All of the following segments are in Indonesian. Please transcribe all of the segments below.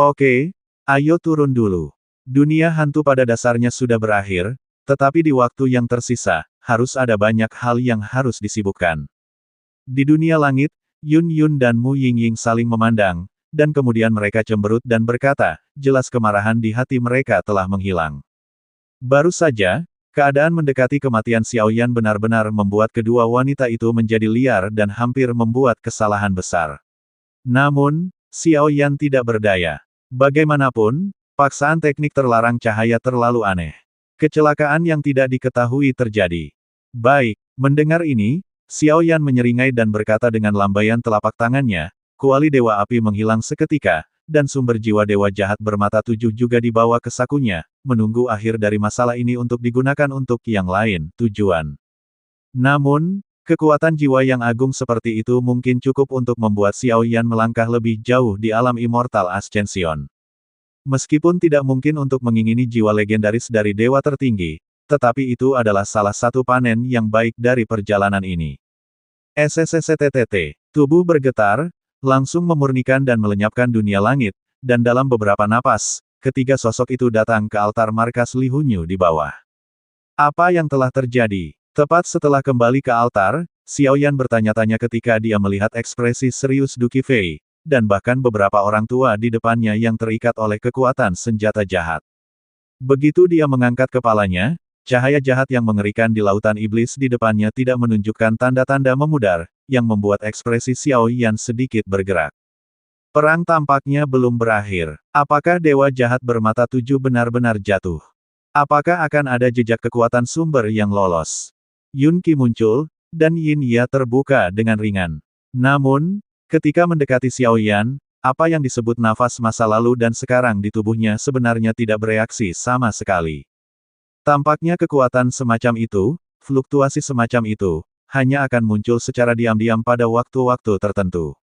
Oke, ayo turun dulu. Dunia hantu pada dasarnya sudah berakhir, tetapi di waktu yang tersisa, harus ada banyak hal yang harus disibukkan. Di dunia langit, Yun Yun dan Mu Yingying saling memandang, dan kemudian mereka cemberut dan berkata, jelas kemarahan di hati mereka telah menghilang. Baru saja, keadaan mendekati kematian Xiaoyan benar-benar membuat kedua wanita itu menjadi liar dan hampir membuat kesalahan besar. Namun, Xiaoyan tidak berdaya. Bagaimanapun, paksaan teknik terlarang cahaya terlalu aneh. Kecelakaan yang tidak diketahui terjadi. Baik, mendengar ini, Xiaoyan menyeringai dan berkata dengan lambaian telapak tangannya, kuali Dewa Api menghilang seketika, dan sumber jiwa Dewa Jahat bermata tujuh juga dibawa ke sakunya, menunggu akhir dari masalah ini untuk digunakan untuk yang lain, tujuan. Namun, kekuatan jiwa yang agung seperti itu mungkin cukup untuk membuat Xiaoyan melangkah lebih jauh di alam Immortal Ascension. Meskipun tidak mungkin untuk mengingini jiwa legendaris dari dewa tertinggi, tetapi itu adalah salah satu panen yang baik dari perjalanan ini. SSSTTT. Tubuh bergetar, langsung memurnikan dan melenyapkan dunia langit, dan dalam beberapa napas, ketiga sosok itu datang ke altar markas Li Hunyu di bawah. Apa yang telah terjadi? Tepat setelah kembali ke altar, Xiaoyan bertanya-tanya ketika dia melihat ekspresi serius Du Qifei, dan bahkan beberapa orang tua di depannya yang terikat oleh kekuatan senjata jahat. Begitu dia mengangkat kepalanya, cahaya jahat yang mengerikan di lautan iblis di depannya tidak menunjukkan tanda-tanda memudar, yang membuat ekspresi Xiaoyan sedikit bergerak. Perang tampaknya belum berakhir. Apakah dewa jahat bermata tujuh benar-benar jatuh? Apakah akan ada jejak kekuatan sumber yang lolos? Yun Qi muncul, dan Yin Ya terbuka dengan ringan. Namun, ketika mendekati Xiaoyan, apa yang disebut nafas masa lalu dan sekarang di tubuhnya sebenarnya tidak bereaksi sama sekali. Tampaknya kekuatan semacam itu, fluktuasi semacam itu, hanya akan muncul secara diam-diam pada waktu-waktu tertentu.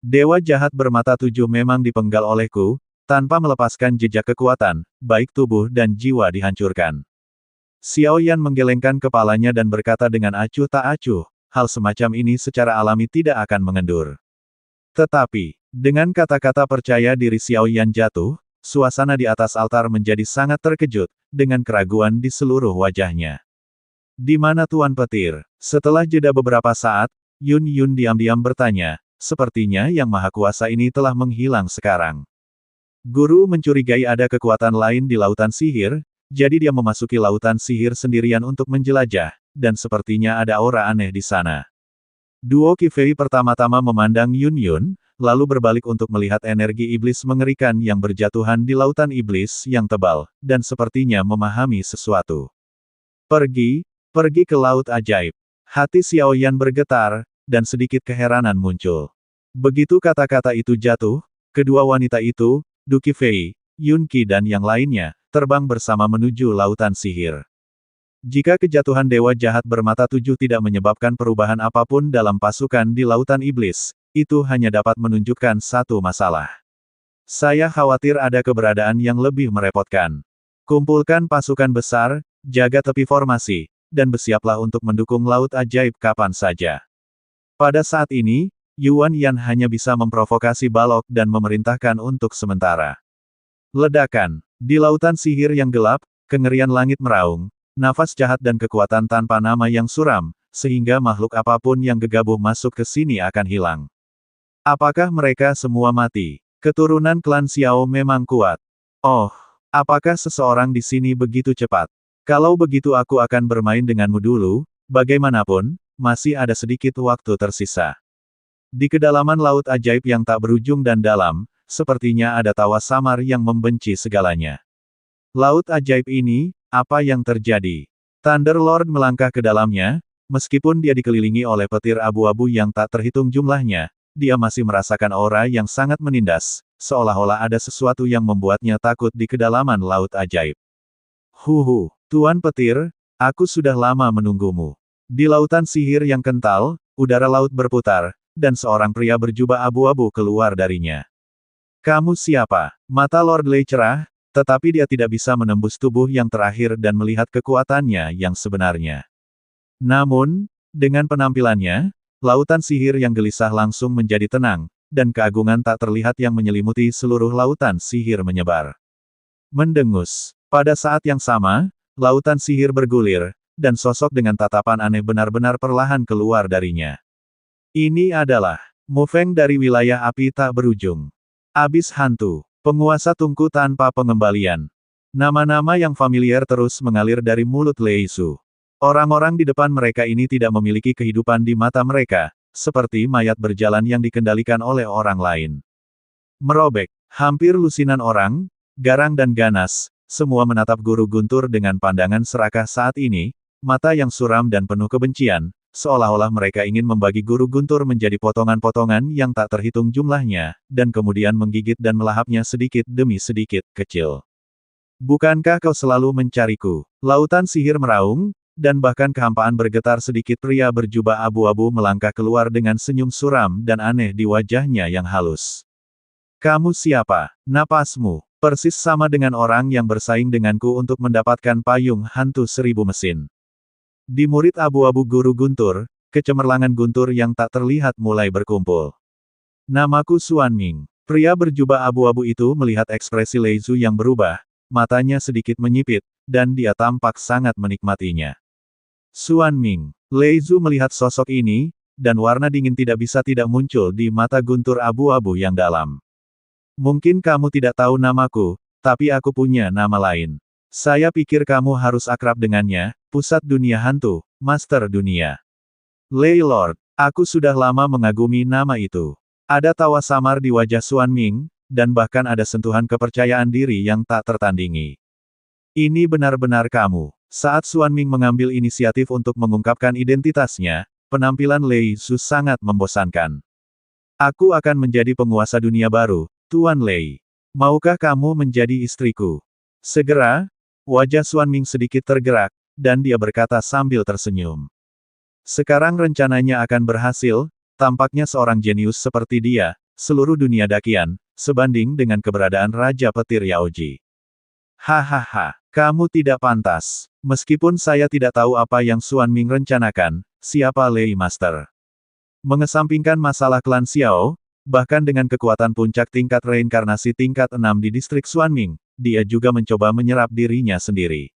Dewa jahat bermata tujuh memang dipenggal olehku, tanpa melepaskan jejak kekuatan, baik tubuh dan jiwa dihancurkan. Xiaoyan menggelengkan kepalanya dan berkata dengan acuh tak acuh, hal semacam ini secara alami tidak akan mengendur. Tetapi, dengan kata-kata percaya diri Xiaoyan jatuh, suasana di atas altar menjadi sangat terkejut, dengan keraguan di seluruh wajahnya. Di mana Tuan Petir? Setelah jeda beberapa saat, Yun Yun diam-diam bertanya, sepertinya yang maha kuasa ini telah menghilang sekarang. Guru mencurigai ada kekuatan lain di lautan sihir, jadi dia memasuki lautan sihir sendirian untuk menjelajah, dan sepertinya ada aura aneh di sana. Duo Qifei pertama-tama memandang Yun Yun, lalu berbalik untuk melihat energi iblis mengerikan yang berjatuhan di lautan iblis yang tebal, dan sepertinya memahami sesuatu. Pergi ke laut ajaib. Hati Xiaoyan bergetar, dan sedikit keheranan muncul. Begitu kata-kata itu jatuh, kedua wanita itu, Du Qifei, Yun Qi dan yang lainnya, terbang bersama menuju lautan sihir. Jika kejatuhan dewa jahat bermata tujuh tidak menyebabkan perubahan apapun dalam pasukan di lautan iblis, itu hanya dapat menunjukkan satu masalah. Saya khawatir ada keberadaan yang lebih merepotkan. Kumpulkan pasukan besar, jaga tepi formasi, dan bersiaplah untuk mendukung laut ajaib kapan saja. Pada saat ini, Yuan Yan hanya bisa memprovokasi balok dan memerintahkan untuk sementara. Ledakan. Di lautan sihir yang gelap, kengerian langit meraung, nafas jahat dan kekuatan tanpa nama yang suram, sehingga makhluk apapun yang gegabah masuk ke sini akan hilang. Apakah mereka semua mati? Keturunan klan Xiao memang kuat. Oh, apakah seseorang di sini begitu cepat? Kalau begitu aku akan bermain denganmu dulu, bagaimanapun, masih ada sedikit waktu tersisa. Di kedalaman laut ajaib yang tak berujung dan dalam, sepertinya ada tawa samar yang membenci segalanya. Laut ajaib ini, apa yang terjadi? Thunderlord melangkah ke dalamnya, meskipun dia dikelilingi oleh petir abu-abu yang tak terhitung jumlahnya, dia masih merasakan aura yang sangat menindas, seolah-olah ada sesuatu yang membuatnya takut di kedalaman laut ajaib. Huhu, Tuan Petir, aku sudah lama menunggumu. Di lautan sihir yang kental, udara laut berputar, dan seorang pria berjubah abu-abu keluar darinya. Kamu siapa? Mata Lord Lei cerah, tetapi dia tidak bisa menembus tubuh yang terakhir dan melihat kekuatannya yang sebenarnya. Namun, dengan penampilannya, lautan sihir yang gelisah langsung menjadi tenang, dan keagungan tak terlihat yang menyelimuti seluruh lautan sihir menyebar. Mendengus. Pada saat yang sama, lautan sihir bergulir, dan sosok dengan tatapan aneh benar-benar perlahan keluar darinya. Ini adalah Mu Feng dari wilayah api tak berujung. Abis hantu. Penguasa tungku tanpa pengembalian. Nama-nama yang familiar terus mengalir dari mulut Lei Su. Orang-orang di depan mereka ini tidak memiliki kehidupan di mata mereka, seperti mayat berjalan yang dikendalikan oleh orang lain. Merobek. Hampir lusinan orang, garang dan ganas, semua menatap Guru Guntur dengan pandangan serakah saat ini, mata yang suram dan penuh kebencian, seolah-olah mereka ingin membagi Guru Guntur menjadi potongan-potongan yang tak terhitung jumlahnya, dan kemudian menggigit dan melahapnya sedikit demi sedikit, kecil. Bukankah kau selalu mencariku? Lautan sihir meraung, dan bahkan kehampaan bergetar sedikit. Pria berjubah abu-abu melangkah keluar dengan senyum suram dan aneh di wajahnya yang halus. Kamu siapa? Napasmu persis sama dengan orang yang bersaing denganku untuk mendapatkan payung hantu 1000 mesin. Di murid abu-abu Guru Guntur, kecemerlangan guntur yang tak terlihat mulai berkumpul. Namaku Xuan Ming. Pria berjubah abu-abu itu melihat ekspresi Lei Su yang berubah, matanya sedikit menyipit, dan dia tampak sangat menikmatinya. Xuan Ming. Lei Su melihat sosok ini, dan warna dingin tidak bisa tidak muncul di mata guntur abu-abu yang dalam. Mungkin kamu tidak tahu namaku, tapi aku punya nama lain. Saya pikir kamu harus akrab dengannya, Pusat Dunia Hantu, Master Dunia. Lei Lord, aku sudah lama mengagumi nama itu. Ada tawa samar di wajah Xuan Ming, dan bahkan ada sentuhan kepercayaan diri yang tak tertandingi. Ini benar-benar kamu. Saat Xuan Ming mengambil inisiatif untuk mengungkapkan identitasnya, penampilan Lei Su sangat membosankan. Aku akan menjadi penguasa dunia baru, Tuan Lei. Maukah kamu menjadi istriku? Segera, wajah Xuan Ming sedikit tergerak, dan dia berkata sambil tersenyum. Sekarang rencananya akan berhasil, tampaknya seorang jenius seperti dia, seluruh dunia dakian, sebanding dengan keberadaan Raja Petir Yaoji. Hahaha, kamu tidak pantas. Meskipun saya tidak tahu apa yang Xuan Ming rencanakan, siapa Lei Master? Mengesampingkan masalah klan Xiao, bahkan dengan kekuatan puncak tingkat reinkarnasi tingkat 6 di distrik Xuan Ming, dia juga mencoba menyerap dirinya sendiri.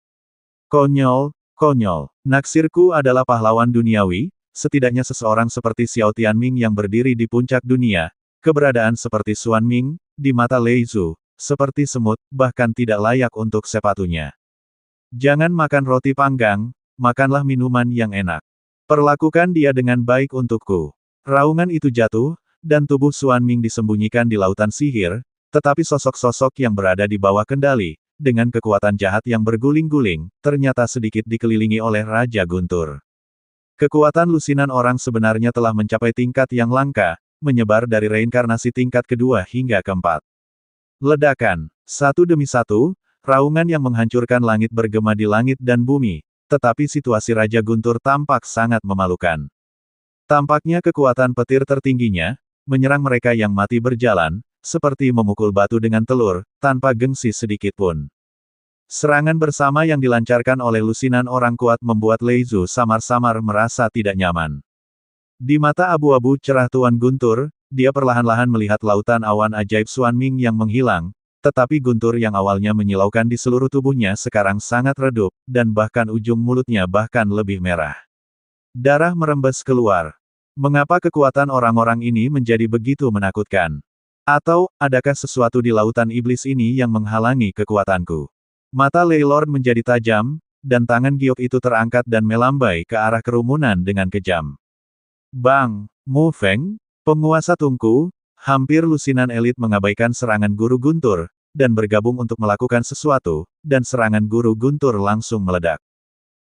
Konyol, konyol. Naksirku adalah pahlawan duniawi, setidaknya seseorang seperti Xiao Tianming yang berdiri di puncak dunia, keberadaan seperti Xuan Ming, di mata Lei Su, seperti semut, bahkan tidak layak untuk sepatunya. Jangan makan roti panggang, makanlah minuman yang enak. Perlakukan dia dengan baik untukku. Raungan itu jatuh, dan tubuh Xuan Ming disembunyikan di lautan sihir, tetapi sosok-sosok yang berada di bawah kendali, dengan kekuatan jahat yang berguling-guling, ternyata sedikit dikelilingi oleh Raja Guntur. Kekuatan lusinan orang sebenarnya telah mencapai tingkat yang langka, menyebar dari reinkarnasi tingkat kedua hingga keempat. Ledakan. Satu demi satu, raungan yang menghancurkan langit bergema di langit dan bumi, tetapi situasi Raja Guntur tampak sangat memalukan. Tampaknya kekuatan petir tertingginya, menyerang mereka yang mati berjalan, seperti memukul batu dengan telur, tanpa gengsi sedikit pun. Serangan bersama yang dilancarkan oleh lusinan orang kuat membuat Lei Su samar-samar merasa tidak nyaman. Di mata abu-abu cerah Tuan Guntur, dia perlahan-lahan melihat lautan awan ajaib Xuan Ming yang menghilang, tetapi guntur yang awalnya menyilaukan di seluruh tubuhnya sekarang sangat redup, dan bahkan ujung mulutnya bahkan lebih merah. Darah merembes keluar. Mengapa kekuatan orang-orang ini menjadi begitu menakutkan? Atau, adakah sesuatu di lautan iblis ini yang menghalangi kekuatanku? Mata Lei Lord menjadi tajam, dan tangan giok itu terangkat dan melambai ke arah kerumunan dengan kejam. Bang! Mu Feng, penguasa tungku, hampir lusinan elit mengabaikan serangan Guru Guntur, dan bergabung untuk melakukan sesuatu, dan serangan Guru Guntur langsung meledak.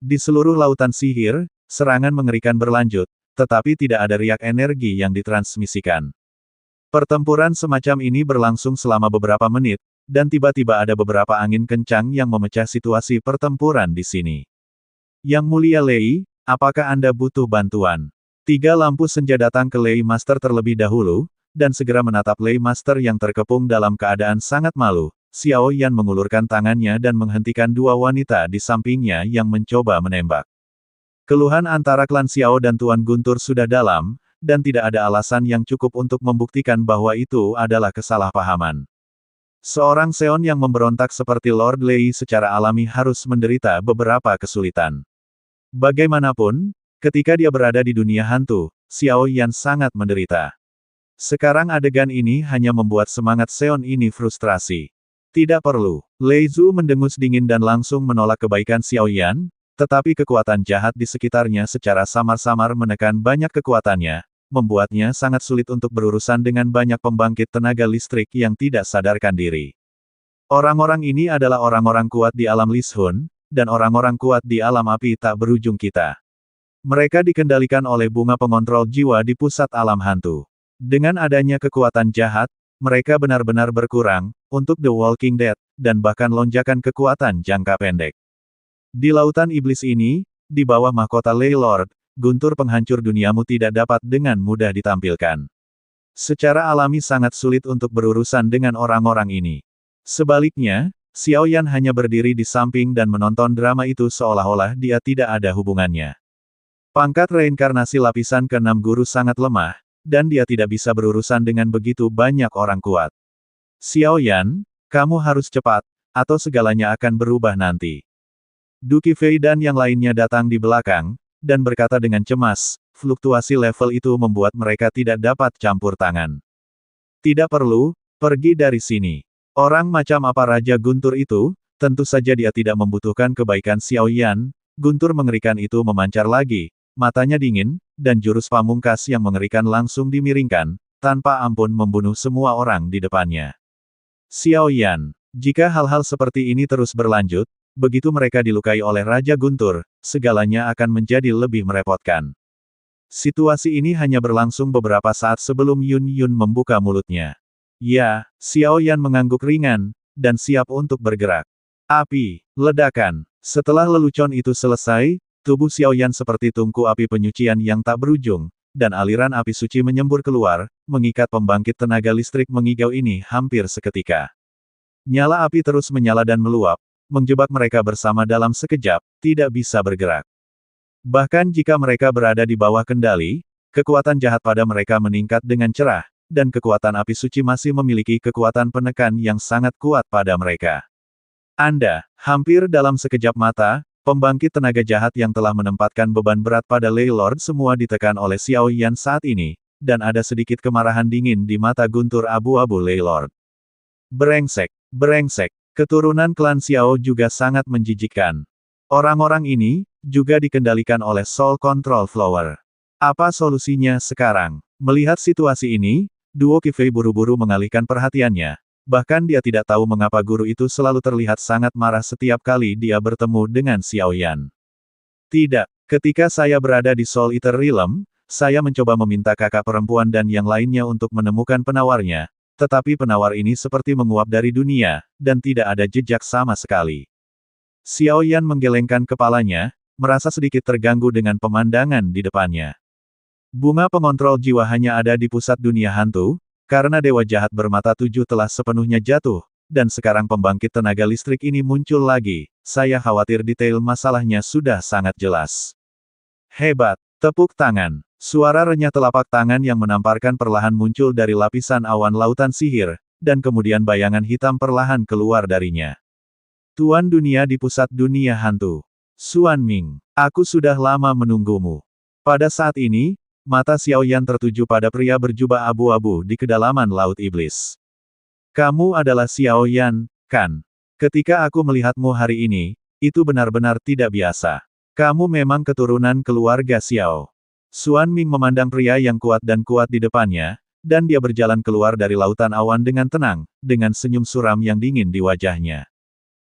Di seluruh lautan sihir, serangan mengerikan berlanjut, tetapi tidak ada riak energi yang ditransmisikan. Pertempuran semacam ini berlangsung selama beberapa menit, dan tiba-tiba ada beberapa angin kencang yang memecah situasi pertempuran di sini. Yang Mulia Lei, apakah Anda butuh bantuan? 3 lampu senja datang ke Lei Master terlebih dahulu, dan segera menatap Lei Master yang terkepung dalam keadaan sangat malu. Xiao Yan mengulurkan tangannya dan menghentikan 2 wanita di sampingnya yang mencoba menembak. Keluhan antara klan Xiao dan Tuan Guntur sudah dalam, dan tidak ada alasan yang cukup untuk membuktikan bahwa itu adalah kesalahpahaman. Seorang Seon yang memberontak seperti Lord Lei secara alami harus menderita beberapa kesulitan. Bagaimanapun, ketika dia berada di dunia hantu, Xiao Yan sangat menderita. Sekarang adegan ini hanya membuat semangat Seon ini frustrasi. Tidak perlu. Lei Zhu mendengus dingin dan langsung menolak kebaikan Xiao Yan, tetapi kekuatan jahat di sekitarnya secara samar-samar menekan banyak kekuatannya, membuatnya sangat sulit untuk berurusan dengan banyak pembangkit tenaga listrik yang tidak sadarkan diri. Orang-orang ini adalah orang-orang kuat di alam Lishun, dan orang-orang kuat di alam api tak berujung kita. Mereka dikendalikan oleh bunga pengontrol jiwa di pusat alam hantu. Dengan adanya kekuatan jahat, mereka benar-benar berkurang, untuk The Walking Dead, dan bahkan lonjakan kekuatan jangka pendek. Di lautan iblis ini, di bawah mahkota Lei Lord, guntur penghancur duniamu tidak dapat dengan mudah ditampilkan. Secara alami sangat sulit untuk berurusan dengan orang-orang ini. Sebaliknya, Xiao Yan hanya berdiri di samping dan menonton drama itu seolah-olah dia tidak ada hubungannya. Pangkat reinkarnasi lapisan ke-6 guru sangat lemah, dan dia tidak bisa berurusan dengan begitu banyak orang kuat. Xiao Yan, kamu harus cepat, atau segalanya akan berubah nanti. Du Qifei dan yang lainnya datang di belakang, dan berkata dengan cemas, fluktuasi level itu membuat mereka tidak dapat campur tangan. Tidak perlu, pergi dari sini. Orang macam apa Raja Guntur itu, tentu saja dia tidak membutuhkan kebaikan Xiao Yan. Guntur mengerikan itu memancar lagi, matanya dingin, dan jurus pamungkas yang mengerikan langsung dimiringkan, tanpa ampun membunuh semua orang di depannya. Xiao Yan, jika hal-hal seperti ini terus berlanjut, begitu mereka dilukai oleh Raja Guntur, segalanya akan menjadi lebih merepotkan. Situasi ini hanya berlangsung beberapa saat sebelum Yun Yun membuka mulutnya. Ya, Xiao Yan mengangguk ringan, dan siap untuk bergerak. Api, ledakan. Setelah lelucon itu selesai, tubuh Xiao Yan seperti tungku api penyucian yang tak berujung, dan aliran api suci menyembur keluar, mengikat pembangkit tenaga listrik mengigau ini hampir seketika. Nyala api terus menyala dan meluap, menjebak mereka bersama dalam sekejap, tidak bisa bergerak. Bahkan jika mereka berada di bawah kendali, kekuatan jahat pada mereka meningkat dengan cerah, dan kekuatan api suci masih memiliki kekuatan penekan yang sangat kuat pada mereka. Hampir dalam sekejap mata, pembangkit tenaga jahat yang telah menempatkan beban berat pada Lei Lord semua ditekan oleh Xiao Yan saat ini, dan ada sedikit kemarahan dingin di mata guntur abu-abu Lei Lord. Brengsek, brengsek. Keturunan klan Xiao juga sangat menjijikkan. Orang-orang ini, juga dikendalikan oleh Soul Control Flower. Apa solusinya sekarang? Melihat situasi ini, Duo Qifei buru-buru mengalihkan perhatiannya. Bahkan dia tidak tahu mengapa guru itu selalu terlihat sangat marah setiap kali dia bertemu dengan Xiao Yan. Tidak, ketika saya berada di Soul Eater Realm, saya mencoba meminta kakak perempuan dan yang lainnya untuk menemukan penawarnya. Tetapi penawar ini seperti menguap dari dunia, dan tidak ada jejak sama sekali. Xiao Yan menggelengkan kepalanya, merasa sedikit terganggu dengan pemandangan di depannya. Bunga pengontrol jiwa hanya ada di pusat dunia hantu, karena dewa jahat bermata 7 telah sepenuhnya jatuh, dan sekarang pembangkit tenaga listrik ini muncul lagi. Saya khawatir detail masalahnya sudah sangat jelas. Hebat, tepuk tangan. Suara renyah telapak tangan yang menamparkan perlahan muncul dari lapisan awan lautan sihir, dan kemudian bayangan hitam perlahan keluar darinya. Tuan dunia di pusat dunia hantu. Xuan Ming, aku sudah lama menunggumu. Pada saat ini, mata Xiao Yan tertuju pada pria berjubah abu-abu di kedalaman laut iblis. Kamu adalah Xiao Yan, kan? Ketika aku melihatmu hari ini, itu benar-benar tidak biasa. Kamu memang keturunan keluarga Xiao. Xuan Ming memandang pria yang kuat di depannya, dan dia berjalan keluar dari lautan awan dengan tenang, dengan senyum suram yang dingin di wajahnya.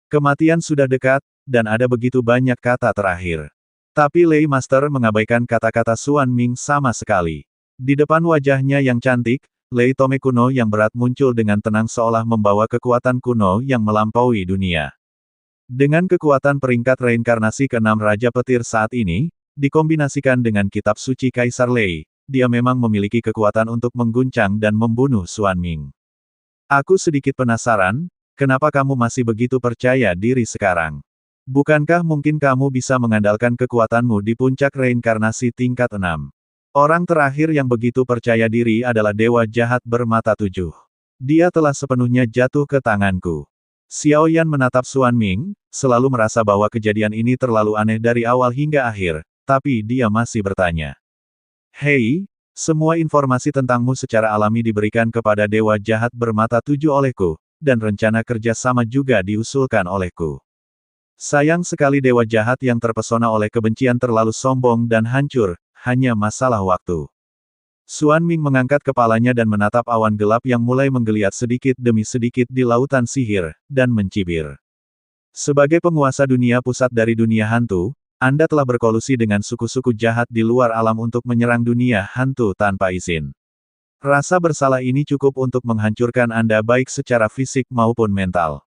Kematian sudah dekat, dan ada begitu banyak kata terakhir. Tapi Lei Master mengabaikan kata-kata Xuan Ming sama sekali. Di depan wajahnya yang cantik, Lei Tome kuno yang berat muncul dengan tenang seolah membawa kekuatan kuno yang melampaui dunia. Dengan kekuatan peringkat reinkarnasi ke-6 Raja Petir saat ini, dikombinasikan dengan kitab suci Kaisar Lei, dia memang memiliki kekuatan untuk mengguncang dan membunuh Xuan Ming. Aku sedikit penasaran, kenapa kamu masih begitu percaya diri sekarang? Bukankah mungkin kamu bisa mengandalkan kekuatanmu di puncak reinkarnasi tingkat 6? Orang terakhir yang begitu percaya diri adalah Dewa Jahat Bermata Tujuh. Dia telah sepenuhnya jatuh ke tanganku. Xiao Yan menatap Xuan Ming, selalu merasa bahwa kejadian ini terlalu aneh dari awal hingga akhir, tapi dia masih bertanya. Hei, semua informasi tentangmu secara alami diberikan kepada Dewa Jahat Bermata Tujuh olehku, dan rencana kerja sama juga diusulkan olehku. Sayang sekali Dewa Jahat yang terpesona oleh kebencian terlalu sombong dan hancur, hanya masalah waktu. Xuan Ming mengangkat kepalanya dan menatap awan gelap yang mulai menggeliat sedikit demi sedikit di lautan sihir, dan mencibir. Sebagai penguasa dunia pusat dari dunia hantu, Anda telah berkolusi dengan suku-suku jahat di luar alam untuk menyerang dunia hantu tanpa izin. Rasa bersalah ini cukup untuk menghancurkan Anda baik secara fisik maupun mental.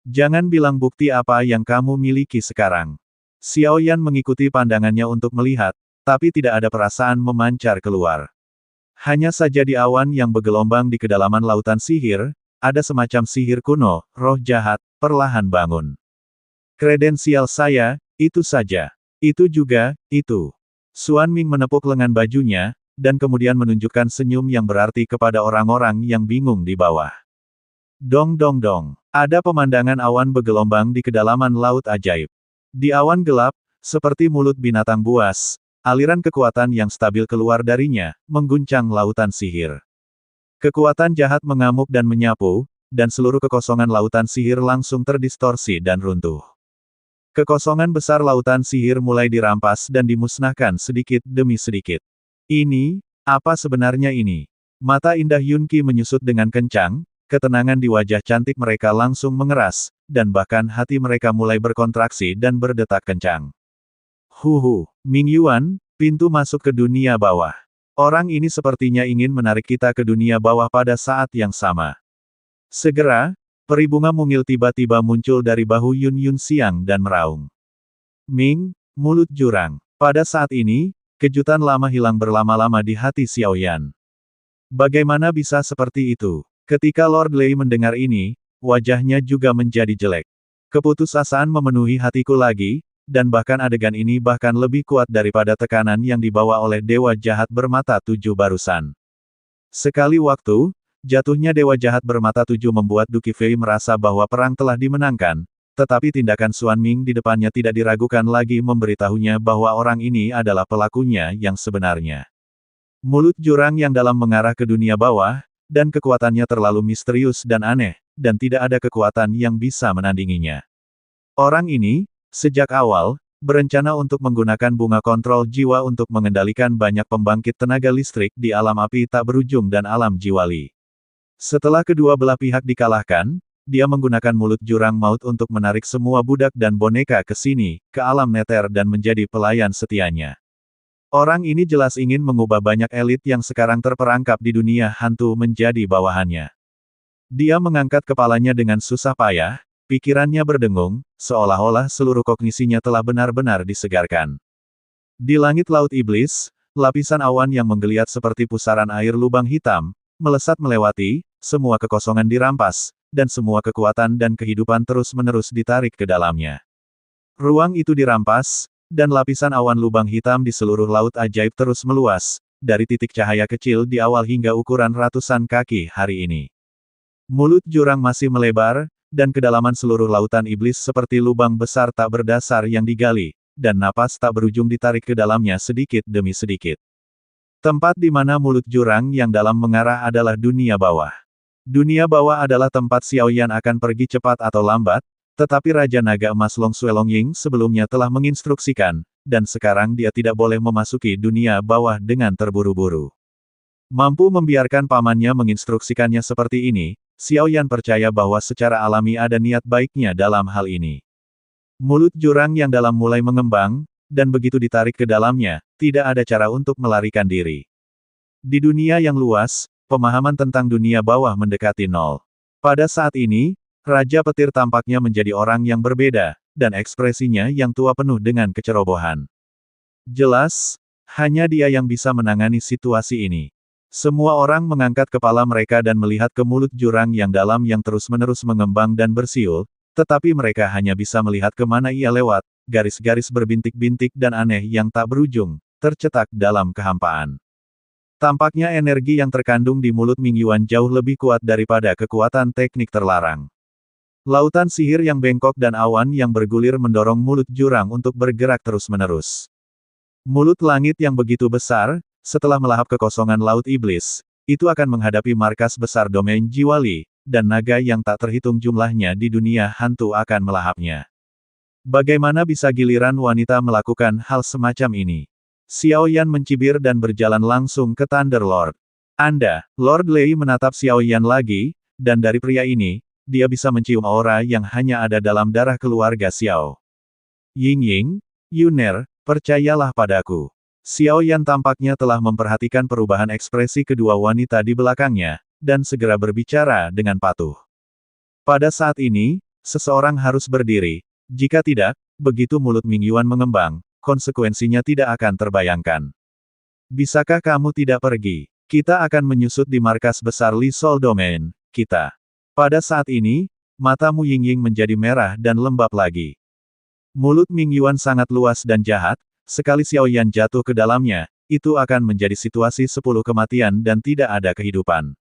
Jangan bilang bukti apa yang kamu miliki sekarang. Xiao Yan mengikuti pandangannya untuk melihat, tapi tidak ada perasaan memancar keluar. Hanya saja di awan yang bergelombang di kedalaman lautan sihir, ada semacam sihir kuno, roh jahat, perlahan bangun. Kredensial saya, itu saja. Itu juga, itu. Xuan Ming menepuk lengan bajunya, dan kemudian menunjukkan senyum yang berarti kepada orang-orang yang bingung di bawah. Dong dong dong. Ada pemandangan awan bergelombang di kedalaman laut ajaib. Di awan gelap, seperti mulut binatang buas, aliran kekuatan yang stabil keluar darinya, mengguncang lautan sihir. Kekuatan jahat mengamuk dan menyapu, dan seluruh kekosongan lautan sihir langsung terdistorsi dan runtuh. Kekosongan besar lautan sihir mulai dirampas dan dimusnahkan sedikit demi sedikit. Ini, apa sebenarnya ini? Mata indah Yunqi menyusut dengan kencang, ketenangan di wajah cantik mereka langsung mengeras, dan bahkan hati mereka mulai berkontraksi dan berdetak kencang. Ming Yuan, pintu masuk ke dunia bawah. Orang ini sepertinya ingin menarik kita ke dunia bawah pada saat yang sama. Segera, peri bunga mungil tiba-tiba muncul dari bahu Yun Yun Xiang dan meraung. Ming, mulut jurang. Pada saat ini, kejutan lama hilang berlama-lama di hati Xiao Yan. Bagaimana bisa seperti itu? Ketika Lord Lei mendengar ini, wajahnya juga menjadi jelek. Keputusasaan memenuhi hatiku lagi, dan bahkan adegan ini bahkan lebih kuat daripada tekanan yang dibawa oleh Dewa Jahat Bermata Tujuh barusan. Sekali waktu, jatuhnya Dewa Jahat Bermata Tujuh membuat Du Qifei merasa bahwa perang telah dimenangkan, tetapi tindakan Xuan Ming di depannya tidak diragukan lagi memberitahunya bahwa orang ini adalah pelakunya yang sebenarnya. Mulut jurang yang dalam mengarah ke dunia bawah, dan kekuatannya terlalu misterius dan aneh, dan tidak ada kekuatan yang bisa menandinginya. Orang ini, sejak awal, berencana untuk menggunakan bunga kontrol jiwa untuk mengendalikan banyak pembangkit tenaga listrik di alam api tak berujung dan alam jiwali. Setelah kedua belah pihak dikalahkan, dia menggunakan mulut jurang maut untuk menarik semua budak dan boneka ke sini, ke alam neter dan menjadi pelayan setianya. Orang ini jelas ingin mengubah banyak elit yang sekarang terperangkap di dunia hantu menjadi bawahannya. Dia mengangkat kepalanya dengan susah payah, pikirannya berdengung, seolah-olah seluruh kognisinya telah benar-benar disegarkan. Di langit laut iblis, lapisan awan yang menggeliat seperti pusaran air lubang hitam, melesat melewati, semua kekosongan dirampas, dan semua kekuatan dan kehidupan terus-menerus ditarik ke dalamnya. Ruang itu dirampas, dan lapisan awan lubang hitam di seluruh laut ajaib terus meluas, dari titik cahaya kecil di awal hingga ukuran ratusan kaki hari ini. Mulut jurang masih melebar, dan kedalaman seluruh lautan iblis seperti lubang besar tak berdasar yang digali, dan napas tak berujung ditarik ke dalamnya sedikit demi sedikit. Tempat di mana mulut jurang yang dalam mengarah adalah dunia bawah. Dunia bawah adalah tempat Xiao Yan akan pergi cepat atau lambat, tetapi Raja Naga Emas Long Xuelongying sebelumnya telah menginstruksikan, dan sekarang dia tidak boleh memasuki dunia bawah dengan terburu-buru. Mampu membiarkan pamannya menginstruksikannya seperti ini, Xiao Yan percaya bahwa secara alami ada niat baiknya dalam hal ini. Mulut jurang yang dalam mulai mengembang, dan begitu ditarik ke dalamnya, tidak ada cara untuk melarikan diri. Di dunia yang luas, pemahaman tentang dunia bawah mendekati nol. Pada saat ini, Raja Petir tampaknya menjadi orang yang berbeda, dan ekspresinya yang tua penuh dengan kecerobohan. Jelas, hanya dia yang bisa menangani situasi ini. Semua orang mengangkat kepala mereka dan melihat ke mulut jurang yang dalam yang terus-menerus mengembang dan bersiul, tetapi mereka hanya bisa melihat kemana ia lewat, garis-garis berbintik-bintik dan aneh yang tak berujung, tercetak dalam kehampaan. Tampaknya energi yang terkandung di mulut Ming Yuan jauh lebih kuat daripada kekuatan teknik terlarang. Lautan sihir yang bengkok dan awan yang bergulir mendorong mulut jurang untuk bergerak terus-menerus. Mulut langit yang begitu besar, setelah melahap kekosongan Laut Iblis, itu akan menghadapi markas besar domain Jiwali, dan naga yang tak terhitung jumlahnya di dunia hantu akan melahapnya. Bagaimana bisa giliran wanita melakukan hal semacam ini? Xiao Yan mencibir dan berjalan langsung ke Thunder Lord. Anda, Lord Lei menatap Xiao Yan lagi, dan dari pria ini, dia bisa mencium aura yang hanya ada dalam darah keluarga Xiao. Ying, Yuner, percayalah padaku. Xiao Yan tampaknya telah memperhatikan perubahan ekspresi kedua wanita di belakangnya, dan segera berbicara dengan patuh. Pada saat ini, seseorang harus berdiri. Jika tidak, begitu mulut Ming Yuan mengembang, konsekuensinya tidak akan terbayangkan. Bisakah kamu tidak pergi? Kita akan menyusut di markas besar Li Sol Domain, kita. Pada saat ini, mata Mu Yingying menjadi merah dan lembab lagi. Mulut Ming Yuan sangat luas dan jahat, sekali Xiao Yan jatuh ke dalamnya, itu akan menjadi situasi 10 kematian dan tidak ada kehidupan.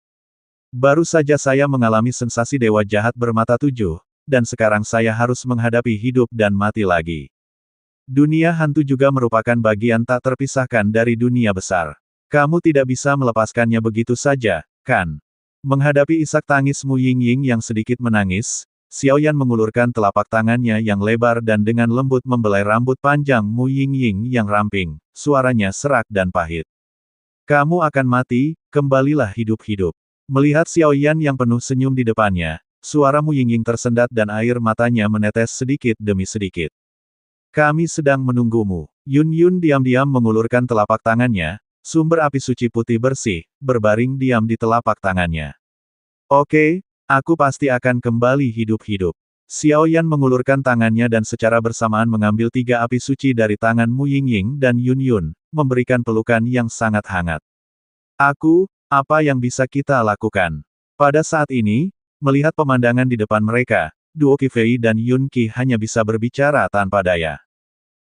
Baru saja saya mengalami sensasi dewa jahat bermata 7, dan sekarang saya harus menghadapi hidup dan mati lagi. Dunia hantu juga merupakan bagian tak terpisahkan dari dunia besar. Kamu tidak bisa melepaskannya begitu saja, kan? Menghadapi isak tangis Mu Yingying yang sedikit menangis, Xiao Yan mengulurkan telapak tangannya yang lebar dan dengan lembut membelai rambut panjang Mu Yingying yang ramping, suaranya serak dan pahit. Kamu akan mati, kembalilah hidup-hidup. Melihat Xiao Yan yang penuh senyum di depannya, suara Mu Yingying tersendat dan air matanya menetes sedikit demi sedikit. Kami sedang menunggumu. Yun diam-diam mengulurkan telapak tangannya, sumber api suci putih bersih, berbaring diam di telapak tangannya. Oke, aku pasti akan kembali hidup-hidup. Xiao Yan mengulurkan tangannya dan secara bersamaan mengambil 3 api suci dari tangan Mu Yingying dan Yun, memberikan pelukan yang sangat hangat. Apa yang bisa kita lakukan? Pada saat ini, melihat pemandangan di depan mereka, duo Qi Fei dan Yun Qi hanya bisa berbicara tanpa daya.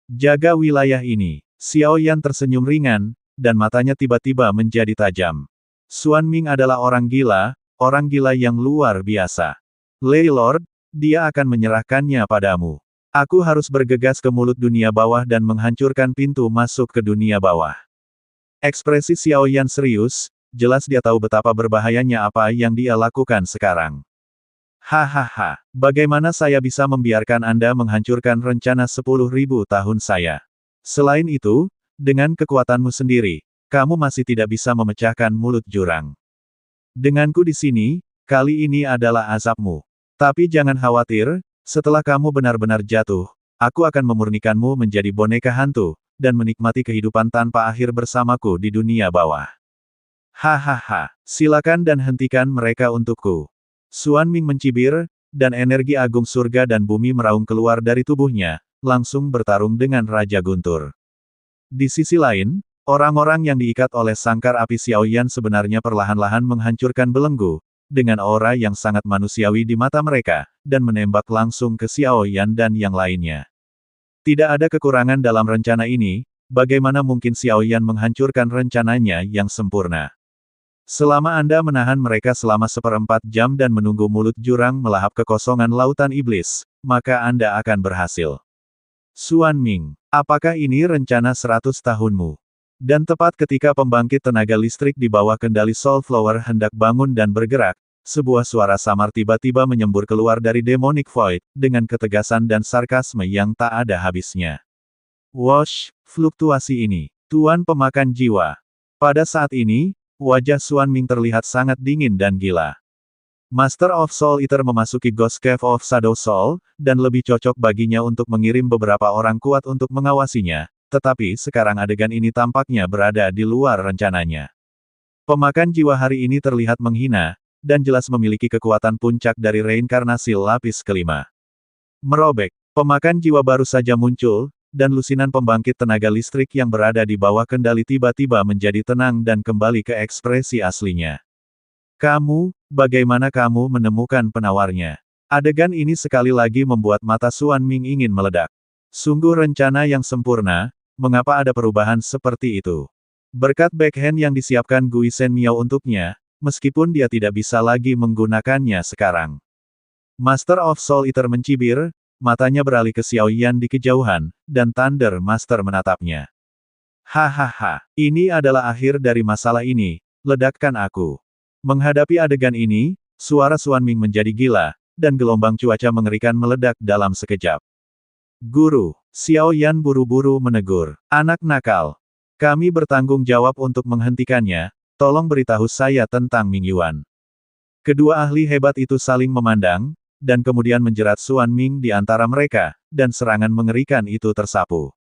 Jaga wilayah ini. Xiao Yan tersenyum ringan, dan matanya tiba-tiba menjadi tajam. Xuan Ming adalah orang gila yang luar biasa. Lei Lord, dia akan menyerahkannya padamu. Aku harus bergegas ke mulut dunia bawah dan menghancurkan pintu masuk ke dunia bawah. Ekspresi Xiao Yan serius, jelas dia tahu betapa berbahayanya apa yang dia lakukan sekarang. Hahaha, bagaimana saya bisa membiarkan Anda menghancurkan rencana 10.000 tahun saya? Selain itu, dengan kekuatanmu sendiri, kamu masih tidak bisa memecahkan mulut jurang. Denganku di sini, kali ini adalah azabmu. Tapi jangan khawatir, setelah kamu benar-benar jatuh, aku akan memurnikanmu menjadi boneka hantu, dan menikmati kehidupan tanpa akhir bersamaku di dunia bawah. Hahaha, silakan dan hentikan mereka untukku. Xuan Ming mencibir, dan energi agung surga dan bumi meraung keluar dari tubuhnya, langsung bertarung dengan Raja Guntur. Di sisi lain, orang-orang yang diikat oleh sangkar api Xiao Yan sebenarnya perlahan-lahan menghancurkan belenggu, dengan aura yang sangat manusiawi di mata mereka, dan menembak langsung ke Xiao Yan dan yang lainnya. Tidak ada kekurangan dalam rencana ini, bagaimana mungkin Xiao Yan menghancurkan rencananya yang sempurna? Selama Anda menahan mereka selama 1/4 jam dan menunggu mulut jurang melahap kekosongan lautan iblis, maka Anda akan berhasil. Xuan Ming, apakah ini rencana 100 tahunmu? Dan tepat ketika pembangkit tenaga listrik di bawah kendali Soulflower hendak bangun dan bergerak, sebuah suara samar tiba-tiba menyembur keluar dari Demonic Void, dengan ketegasan dan sarkasme yang tak ada habisnya. Wosh, fluktuasi ini, Tuan Pemakan Jiwa. Pada saat ini, wajah Xuan Ming terlihat sangat dingin dan gila. Master of Soul Eater memasuki Ghost Cave of Shadow Soul, dan lebih cocok baginya untuk mengirim beberapa orang kuat untuk mengawasinya, tetapi sekarang adegan ini tampaknya berada di luar rencananya. Pemakan jiwa hari ini terlihat menghina, dan jelas memiliki kekuatan puncak dari reinkarnasi lapis kelima. Merobek, pemakan jiwa baru saja muncul, dan lusinan pembangkit tenaga listrik yang berada di bawah kendali tiba-tiba menjadi tenang dan kembali ke ekspresi aslinya. Kamu, bagaimana kamu menemukan penawarnya? Adegan ini sekali lagi membuat mata Xuan Ming ingin meledak. Sungguh rencana yang sempurna, mengapa ada perubahan seperti itu? Berkat backhand yang disiapkan Gui Shen Miao untuknya, meskipun dia tidak bisa lagi menggunakannya sekarang. Master of Soul Eater mencibir, matanya beralih ke Xiao Yan di kejauhan, dan Thunder Master menatapnya. Hahaha, ini adalah akhir dari masalah ini, ledakkan aku. Menghadapi adegan ini, suara Xuan Ming menjadi gila, dan gelombang cuaca mengerikan meledak dalam sekejap. Guru, Xiao Yan buru-buru menegur. Anak nakal. Kami bertanggung jawab untuk menghentikannya, tolong beritahu saya tentang Ming Yuan. Kedua ahli hebat itu saling memandang, dan kemudian menjerat Xuan Ming di antara mereka, dan serangan mengerikan itu tersapu.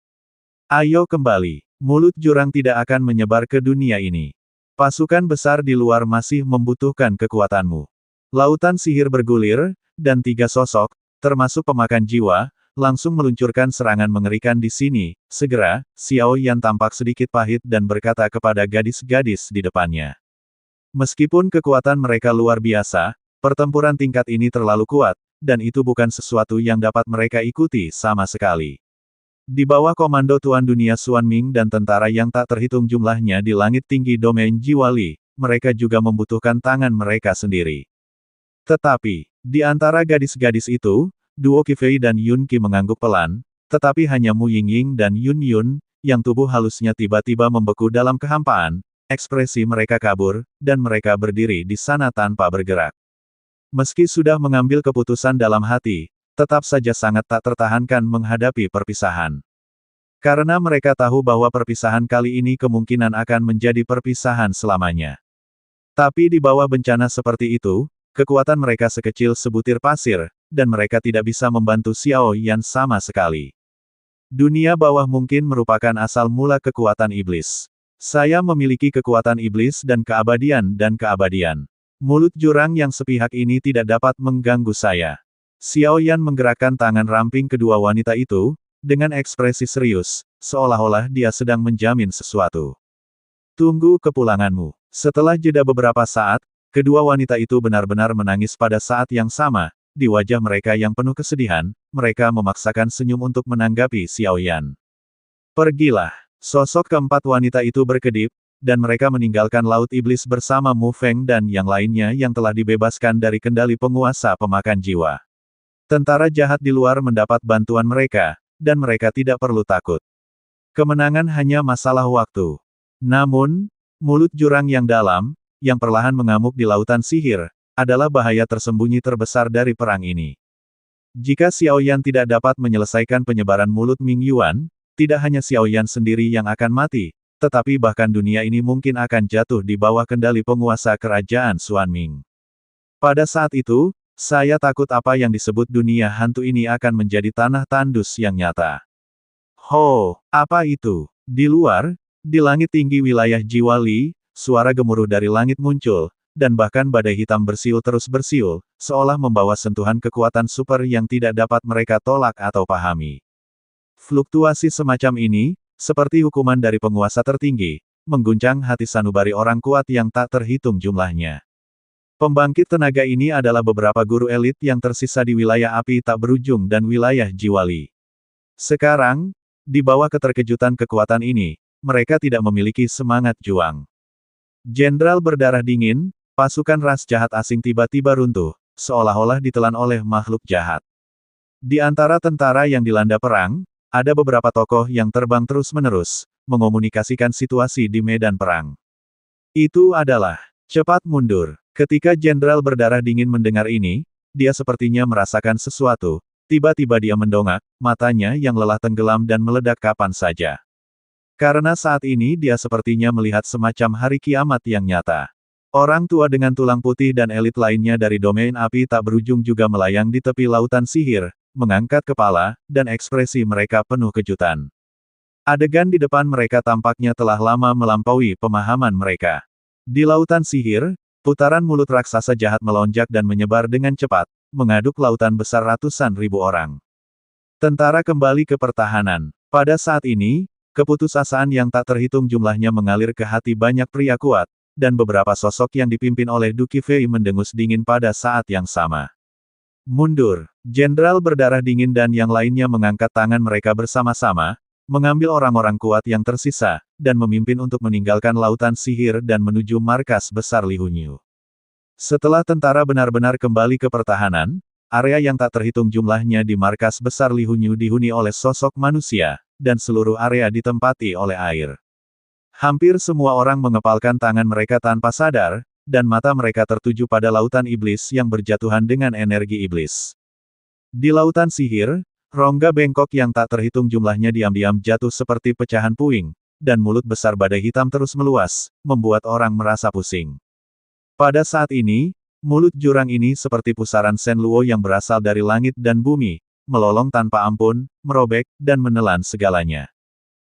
Ayo kembali, mulut jurang tidak akan menyebar ke dunia ini. Pasukan besar di luar masih membutuhkan kekuatanmu. Lautan sihir bergulir, dan 3 sosok, termasuk pemakan jiwa, langsung meluncurkan serangan mengerikan di sini. Segera, Xiao Yan tampak sedikit pahit dan berkata kepada gadis-gadis di depannya. Meskipun kekuatan mereka luar biasa, pertempuran tingkat ini terlalu kuat, dan itu bukan sesuatu yang dapat mereka ikuti sama sekali. Di bawah komando Tuan Dunia Xuan Ming dan tentara yang tak terhitung jumlahnya di langit tinggi domain Jiwa Li, mereka juga membutuhkan tangan mereka sendiri. Tetapi, di antara gadis-gadis itu, duo Qi Fei dan Yun Qi mengangguk pelan, tetapi hanya Mu Yingying dan Yun Yun, yang tubuh halusnya tiba-tiba membeku dalam kehampaan, ekspresi mereka kabur, dan mereka berdiri di sana tanpa bergerak. Meski sudah mengambil keputusan dalam hati, tetap saja sangat tak tertahankan menghadapi perpisahan. Karena mereka tahu bahwa perpisahan kali ini kemungkinan akan menjadi perpisahan selamanya. Tapi di bawah bencana seperti itu, kekuatan mereka sekecil sebutir pasir, dan mereka tidak bisa membantu Xiao Yan sama sekali. Dunia bawah mungkin merupakan asal mula kekuatan iblis. Saya memiliki kekuatan iblis dan keabadian. Mulut jurang yang sepihak ini tidak dapat mengganggu saya. Xiao Yan menggerakkan tangan ramping kedua wanita itu, dengan ekspresi serius, seolah-olah dia sedang menjamin sesuatu. Tunggu kepulanganmu. Setelah jeda beberapa saat, kedua wanita itu benar-benar menangis pada saat yang sama. Di wajah mereka yang penuh kesedihan, mereka memaksakan senyum untuk menanggapi Xiao Yan. Pergilah. Sosok keempat wanita itu berkedip, dan mereka meninggalkan Laut Iblis bersama Mu Feng dan yang lainnya yang telah dibebaskan dari kendali penguasa pemakan jiwa. Tentara jahat di luar mendapat bantuan mereka, dan mereka tidak perlu takut. Kemenangan hanya masalah waktu. Namun, mulut jurang yang dalam, yang perlahan mengamuk di lautan sihir, adalah bahaya tersembunyi terbesar dari perang ini. Jika Xiao Yan tidak dapat menyelesaikan penyebaran mulut Ming Yuan, tidak hanya Xiao Yan sendiri yang akan mati, tetapi bahkan dunia ini mungkin akan jatuh di bawah kendali penguasa kerajaan Xuan Ming. Pada saat itu, saya takut apa yang disebut dunia hantu ini akan menjadi tanah tandus yang nyata. Ho, apa itu? Di luar, di langit tinggi wilayah Jiwa Li, suara gemuruh dari langit muncul, dan bahkan badai hitam bersiul terus bersiul, seolah membawa sentuhan kekuatan super yang tidak dapat mereka tolak atau pahami. Fluktuasi semacam ini, seperti hukuman dari penguasa tertinggi, mengguncang hati sanubari orang kuat yang tak terhitung jumlahnya. Pembangkit tenaga ini adalah beberapa guru elit yang tersisa di wilayah api tak berujung dan wilayah Jiwa Li. Sekarang, di bawah keterkejutan kekuatan ini, mereka tidak memiliki semangat juang. Jenderal berdarah dingin, pasukan ras jahat asing tiba-tiba runtuh, seolah-olah ditelan oleh makhluk jahat. Di antara tentara yang dilanda perang, ada beberapa tokoh yang terbang terus-menerus, mengomunikasikan situasi di medan perang. Itu adalah, cepat mundur. Ketika Jenderal berdarah dingin mendengar ini, dia sepertinya merasakan sesuatu, tiba-tiba dia mendongak, matanya yang lelah tenggelam dan meledak kapan saja. Karena saat ini dia sepertinya melihat semacam hari kiamat yang nyata. Orang tua dengan tulang putih dan elit lainnya dari domain api tak berujung juga melayang di tepi lautan sihir, mengangkat kepala, dan ekspresi mereka penuh kejutan. Adegan di depan mereka tampaknya telah lama melampaui pemahaman mereka. Di lautan sihir, putaran mulut raksasa jahat melonjak dan menyebar dengan cepat, mengaduk lautan besar ratusan ribu orang. Tentara kembali ke pertahanan. Pada saat ini, keputusasaan yang tak terhitung jumlahnya mengalir ke hati banyak pria kuat, dan beberapa sosok yang dipimpin oleh Du Qifei mendengus dingin pada saat yang sama. Mundur. Jenderal berdarah dingin dan yang lainnya mengangkat tangan mereka bersama-sama, mengambil orang-orang kuat yang tersisa, dan memimpin untuk meninggalkan lautan sihir dan menuju markas besar Li Hunyu. Setelah tentara benar-benar kembali ke pertahanan, area yang tak terhitung jumlahnya di markas besar Li Hunyu dihuni oleh sosok manusia, dan seluruh area ditempati oleh air. Hampir semua orang mengepalkan tangan mereka tanpa sadar, dan mata mereka tertuju pada lautan iblis yang berjatuhan dengan energi iblis. Di lautan sihir, rongga bengkok yang tak terhitung jumlahnya diam-diam jatuh seperti pecahan puing, dan mulut besar badai hitam terus meluas, membuat orang merasa pusing. Pada saat ini, mulut jurang ini seperti pusaran Shen Luo yang berasal dari langit dan bumi, melolong tanpa ampun, merobek, dan menelan segalanya.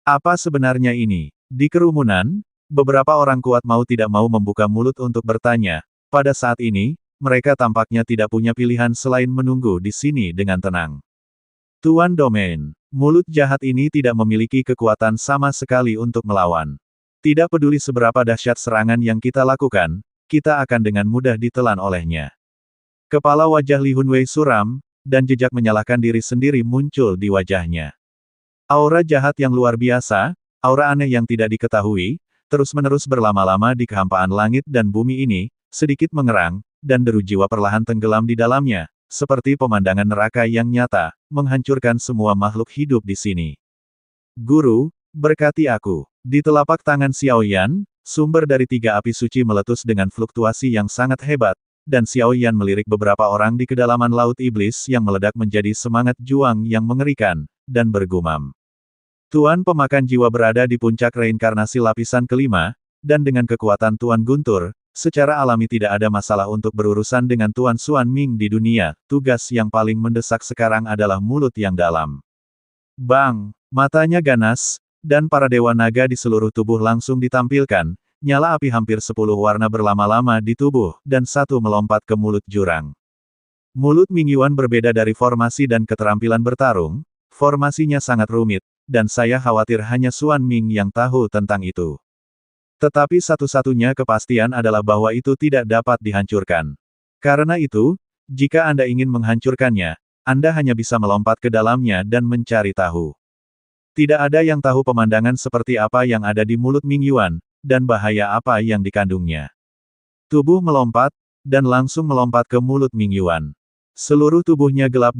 Apa sebenarnya ini? Di kerumunan, beberapa orang kuat mau tidak mau membuka mulut untuk bertanya. Pada saat ini, mereka tampaknya tidak punya pilihan selain menunggu di sini dengan tenang. Tuan Domain, mulut jahat ini tidak memiliki kekuatan sama sekali untuk melawan. Tidak peduli seberapa dahsyat serangan yang kita lakukan, kita akan dengan mudah ditelan olehnya. Kepala wajah Li Hunwei suram, dan jejak menyalahkan diri sendiri muncul di wajahnya. Aura jahat yang luar biasa, aura aneh yang tidak diketahui, terus-menerus berlama-lama di kehampaan langit dan bumi ini, sedikit mengerang, dan deru jiwa perlahan tenggelam di dalamnya, seperti pemandangan neraka yang nyata, menghancurkan semua makhluk hidup di sini. Guru, berkati aku. Di telapak tangan Xiao Yan, sumber dari 3 api suci meletus dengan fluktuasi yang sangat hebat, dan Xiao Yan melirik beberapa orang di kedalaman laut iblis yang meledak menjadi semangat juang yang mengerikan, dan bergumam. Tuan pemakan jiwa berada di puncak reinkarnasi lapisan kelima, dan dengan kekuatan Tuan Guntur, secara alami tidak ada masalah untuk berurusan dengan Tuan Xuan Ming di dunia, tugas yang paling mendesak sekarang adalah mulut yang dalam. Bang! Matanya ganas, dan para dewa naga di seluruh tubuh langsung ditampilkan, nyala api hampir 10 warna berlama-lama di tubuh, dan satu melompat ke mulut jurang. Mulut Ming Yuan berbeda dari formasi dan keterampilan bertarung, formasinya sangat rumit, dan saya khawatir hanya Xuan Ming yang tahu tentang itu. Tetapi satu-satunya kepastian adalah bahwa itu tidak dapat dihancurkan. Karena itu, jika Anda ingin menghancurkannya, Anda hanya bisa melompat ke dalamnya dan mencari tahu. Tidak ada yang tahu pemandangan seperti apa yang ada di mulut Ming Yuan, dan bahaya apa yang dikandungnya. Tubuh melompat, dan langsung melompat ke mulut Ming Yuan. Seluruh tubuhnya gelap,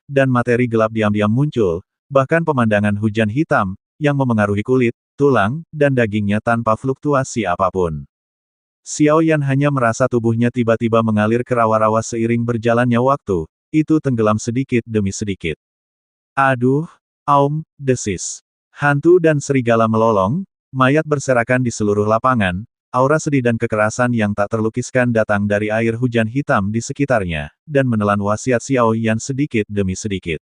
dan materi gelap diam-diam muncul, bahkan pemandangan hujan hitam, yang memengaruhi kulit, tulang, dan dagingnya tanpa fluktuasi apapun. Xiao Yan hanya merasa tubuhnya tiba-tiba mengalir ke rawa-rawa seiring berjalannya waktu, itu tenggelam sedikit demi sedikit. Aduh! Aum! Desis. Hantu dan serigala melolong, mayat berserakan di seluruh lapangan, aura sedih dan kekerasan yang tak terlukiskan datang dari air hujan hitam di sekitarnya, dan menelan wasiat Xiao Yan sedikit demi sedikit.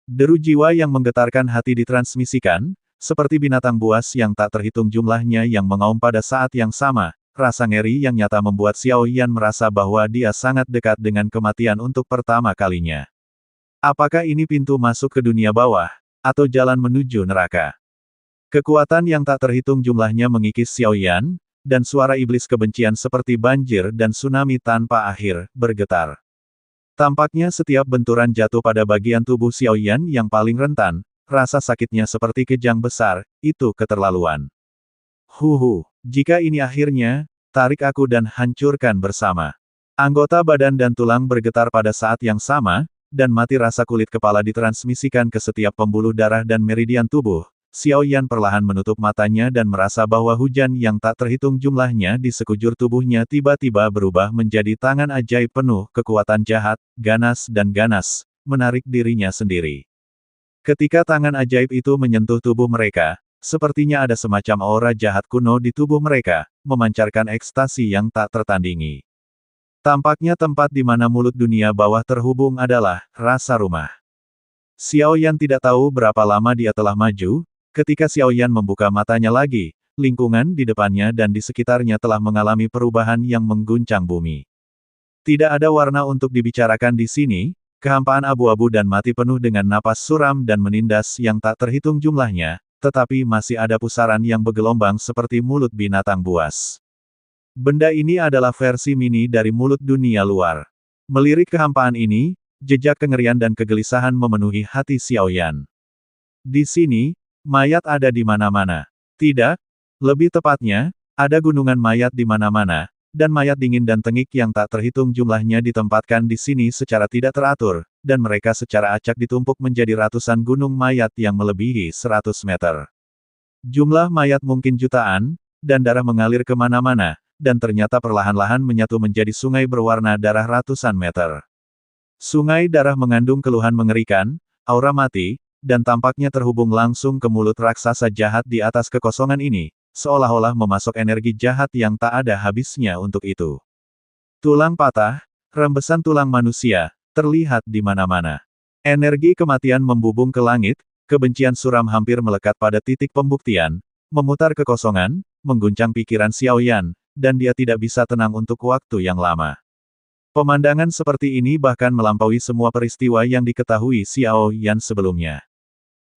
Deru jiwa yang menggetarkan hati ditransmisikan, seperti binatang buas yang tak terhitung jumlahnya yang mengaum pada saat yang sama, rasa ngeri yang nyata membuat Xiao Yan merasa bahwa dia sangat dekat dengan kematian untuk pertama kalinya. Apakah ini pintu masuk ke dunia bawah, atau jalan menuju neraka? Kekuatan yang tak terhitung jumlahnya mengikis Xiao Yan, dan suara iblis kebencian seperti banjir dan tsunami tanpa akhir, bergetar. Tampaknya setiap benturan jatuh pada bagian tubuh Xiao Yan yang paling rentan, rasa sakitnya seperti kejang besar, itu keterlaluan. Jika ini akhirnya, tarik aku dan hancurkan bersama. Anggota badan dan tulang bergetar pada saat yang sama, dan mati rasa kulit kepala ditransmisikan ke setiap pembuluh darah dan meridian tubuh. Xiao Yan perlahan menutup matanya dan merasa bahwa hujan yang tak terhitung jumlahnya di sekujur tubuhnya tiba-tiba berubah menjadi tangan ajaib penuh kekuatan jahat, ganas, menarik dirinya sendiri. Ketika tangan ajaib itu menyentuh tubuh mereka, sepertinya ada semacam aura jahat kuno di tubuh mereka, memancarkan ekstasi yang tak tertandingi. Tampaknya tempat di mana mulut dunia bawah terhubung adalah rasa rumah. Xiao Yan tidak tahu berapa lama dia telah maju. Ketika Xiao Yan membuka matanya lagi, lingkungan di depannya dan di sekitarnya telah mengalami perubahan yang mengguncang bumi. Tidak ada warna untuk dibicarakan di sini, kehampaan abu-abu dan mati penuh dengan napas suram dan menindas yang tak terhitung jumlahnya, tetapi masih ada pusaran yang bergelombang seperti mulut binatang buas. Benda ini adalah versi mini dari mulut dunia luar. Melirik kehampaan ini, jejak kengerian dan kegelisahan memenuhi hati Xiao Yan. Di sini, Mayat ada di mana-mana. Tidak, lebih tepatnya, ada gunungan mayat di mana-mana, dan mayat dingin dan tengik yang tak terhitung jumlahnya ditempatkan di sini secara tidak teratur, dan mereka secara acak ditumpuk menjadi ratusan gunung mayat yang melebihi 100 meter. Jumlah mayat mungkin jutaan, dan darah mengalir kemana-mana, dan ternyata perlahan-lahan menyatu menjadi sungai berwarna darah ratusan meter. Sungai darah mengandung keluhan mengerikan, aura mati, dan tampaknya terhubung langsung ke mulut raksasa jahat di atas kekosongan ini, seolah-olah memasok energi jahat yang tak ada habisnya untuk itu. Tulang patah, rembesan tulang manusia, terlihat di mana-mana. Energi kematian membubung ke langit, kebencian suram hampir melekat pada titik pembuktian, memutar kekosongan, mengguncang pikiran Xiao Yan, dan dia tidak bisa tenang untuk waktu yang lama. Pemandangan seperti ini bahkan melampaui semua peristiwa yang diketahui Xiao Yan sebelumnya.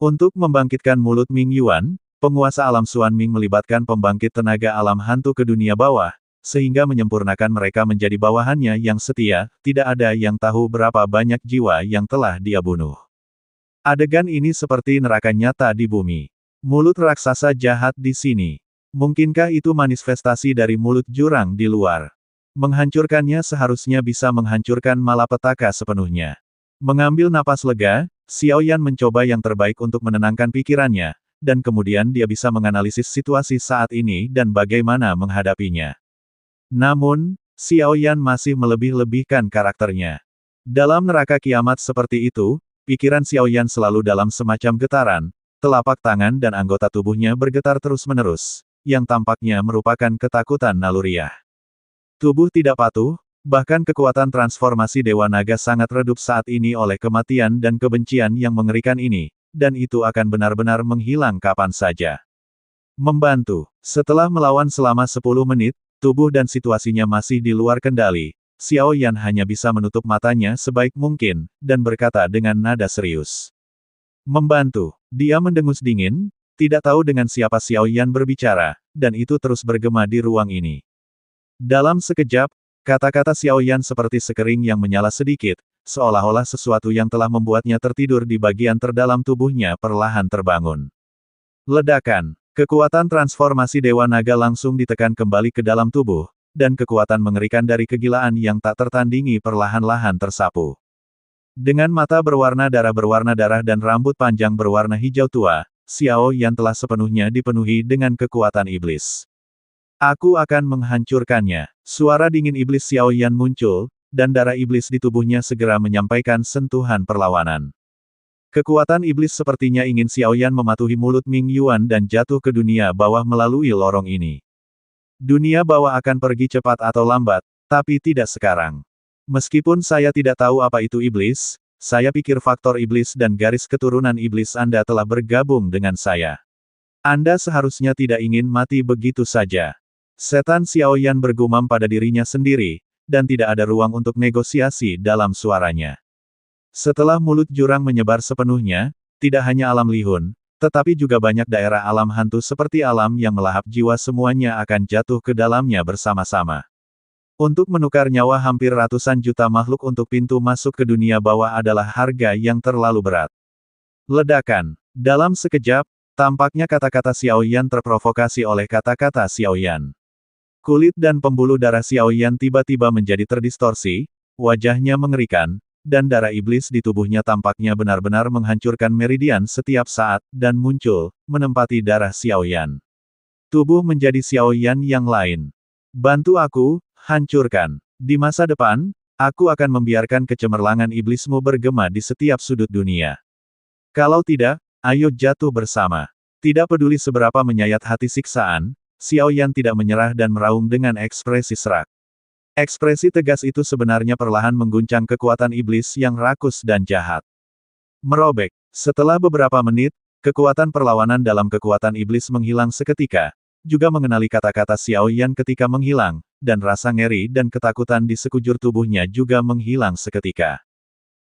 Untuk membangkitkan mulut Ming Yuan, penguasa alam Xuan Ming melibatkan pembangkit tenaga alam hantu ke dunia bawah, sehingga menyempurnakan mereka menjadi bawahannya yang setia, tidak ada yang tahu berapa banyak jiwa yang telah dia bunuh. Adegan ini seperti neraka nyata di bumi. Mulut raksasa jahat di sini. Mungkinkah itu manifestasi dari mulut jurang di luar? Menghancurkannya seharusnya bisa menghancurkan malapetaka sepenuhnya. Mengambil napas lega, Xiao Yan mencoba yang terbaik untuk menenangkan pikirannya, dan kemudian dia bisa menganalisis situasi saat ini dan bagaimana menghadapinya. Namun, Xiao Yan masih melebih-lebihkan karakternya. Dalam neraka kiamat seperti itu, pikiran Xiao Yan selalu dalam semacam getaran, telapak tangan dan anggota tubuhnya bergetar terus-menerus, yang tampaknya merupakan ketakutan naluriah. Tubuh tidak patuh, bahkan kekuatan transformasi Dewa Naga sangat redup saat ini oleh kematian dan kebencian yang mengerikan ini, dan itu akan benar-benar menghilang kapan saja. Membantu. Setelah melawan selama 10 menit, tubuh dan situasinya masih di luar kendali, Xiao Yan hanya bisa menutup matanya sebaik mungkin, dan berkata dengan nada serius. Membantu. Dia mendengus dingin, tidak tahu dengan siapa Xiao Yan berbicara, dan itu terus bergema di ruang ini. Dalam sekejap, kata-kata Xiao Yan seperti sekering yang menyala sedikit, seolah-olah sesuatu yang telah membuatnya tertidur di bagian terdalam tubuhnya perlahan terbangun. Ledakan. Kekuatan transformasi Dewa Naga langsung ditekan kembali ke dalam tubuh, dan kekuatan mengerikan dari kegilaan yang tak tertandingi perlahan-lahan tersapu. Dengan mata berwarna darah dan rambut panjang berwarna hijau tua, Xiao Yan telah sepenuhnya dipenuhi dengan kekuatan iblis. Aku akan menghancurkannya. Suara dingin iblis Xiao Yan muncul, dan darah iblis di tubuhnya segera menyampaikan sentuhan perlawanan. Kekuatan iblis sepertinya ingin Xiao Yan mematuhi mulut Ming Yuan dan jatuh ke dunia bawah melalui lorong ini. Dunia bawah akan pergi cepat atau lambat, tapi tidak sekarang. Meskipun saya tidak tahu apa itu iblis, saya pikir faktor iblis dan garis keturunan iblis Anda telah bergabung dengan saya. Anda seharusnya tidak ingin mati begitu saja. Setan Xiao Yan bergumam pada dirinya sendiri, dan tidak ada ruang untuk negosiasi dalam suaranya. Setelah mulut jurang menyebar sepenuhnya, tidak hanya alam lihun, tetapi juga banyak daerah alam hantu seperti alam yang melahap jiwa semuanya akan jatuh ke dalamnya bersama-sama. Untuk menukar nyawa hampir ratusan juta makhluk untuk pintu masuk ke dunia bawah adalah harga yang terlalu berat. Ledakan. Dalam sekejap, tampaknya kata-kata Xiao Yan terprovokasi oleh kata-kata Xiao Yan. Kulit dan pembuluh darah Xiao Yan tiba-tiba menjadi terdistorsi, wajahnya mengerikan, dan darah iblis di tubuhnya tampaknya benar-benar menghancurkan meridian setiap saat, dan muncul, menempati darah Xiao Yan. Tubuh menjadi Xiao Yan yang lain. Bantu aku, hancurkan. Di masa depan, aku akan membiarkan kecemerlangan iblismu bergema di setiap sudut dunia. Kalau tidak, ayo jatuh bersama. Tidak peduli seberapa menyayat hati siksaan, Xiao Yan tidak menyerah dan meraung dengan ekspresi serak. Ekspresi tegas itu sebenarnya perlahan mengguncang kekuatan iblis yang rakus dan jahat. Merobek. Setelah beberapa menit, kekuatan perlawanan dalam kekuatan iblis menghilang seketika, juga mengenali kata-kata Xiao Yan ketika menghilang, dan rasa ngeri dan ketakutan di sekujur tubuhnya juga menghilang seketika.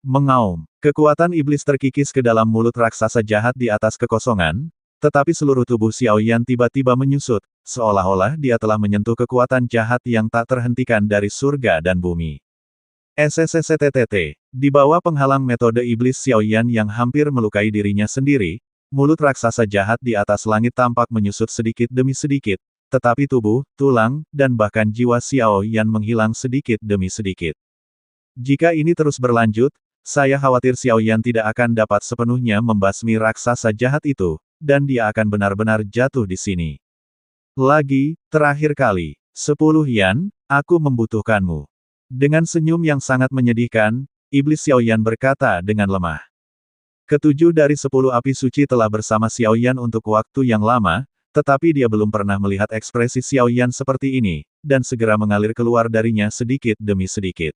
Mengaum. Kekuatan iblis terkikis ke dalam mulut raksasa jahat di atas kekosongan, tetapi seluruh tubuh Xiao Yan tiba-tiba menyusut, seolah-olah dia telah menyentuh kekuatan jahat yang tak terhentikan dari surga dan bumi. SSSTTT. Di bawah penghalang metode iblis Xiao Yan yang hampir melukai dirinya sendiri, mulut raksasa jahat di atas langit tampak menyusut sedikit demi sedikit, tetapi tubuh, tulang, dan bahkan jiwa Xiao Yan menghilang sedikit demi sedikit. Jika ini terus berlanjut, saya khawatir Xiao Yan tidak akan dapat sepenuhnya membasmi raksasa jahat itu, dan dia akan benar-benar jatuh di sini. Lagi, terakhir kali, 10 Yan, aku membutuhkanmu. Dengan senyum yang sangat menyedihkan, Iblis Xiao Yan berkata dengan lemah. Ketujuh dari 10 api suci telah bersama Xiao Yan untuk waktu yang lama, tetapi dia belum pernah melihat ekspresi Xiao Yan seperti ini, dan segera mengalir keluar darinya sedikit demi sedikit.